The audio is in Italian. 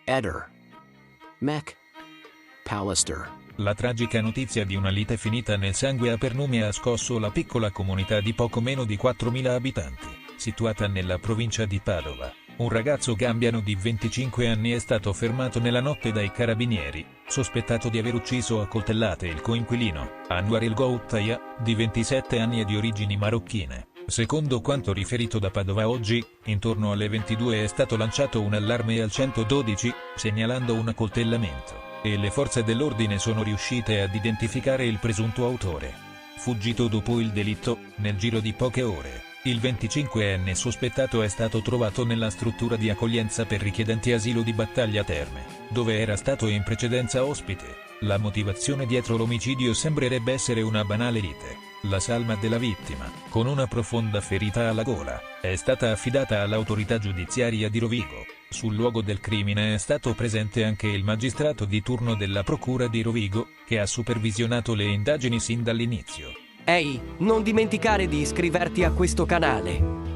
Eder. Mech. Pallister. La tragica notizia di una lite finita nel sangue a Pernumia ha scosso la piccola comunità di poco meno di 4.000 abitanti, situata nella provincia di Padova. Un ragazzo gambiano di 25 anni è stato fermato nella notte dai carabinieri, sospettato di aver ucciso a coltellate il coinquilino, Anwar El Gouttaya, di 27 anni e di origini marocchine. Secondo quanto riferito da Padova Oggi, intorno alle 22 è stato lanciato un allarme al 112, segnalando un accoltellamento, e le forze dell'ordine sono riuscite ad identificare il presunto autore. Fuggito dopo il delitto, nel giro di poche ore, il 25enne sospettato è stato trovato nella struttura di accoglienza per richiedenti asilo di Battaglia Terme, dove era stato in precedenza ospite. La motivazione dietro l'omicidio sembrerebbe essere una banale lite. La salma della vittima, con una profonda ferita alla gola, è stata affidata all'autorità giudiziaria di Rovigo. Sul luogo del crimine è stato presente anche il magistrato di turno della procura di Rovigo, che ha supervisionato le indagini sin dall'inizio. Ehi, non dimenticare di iscriverti a questo canale.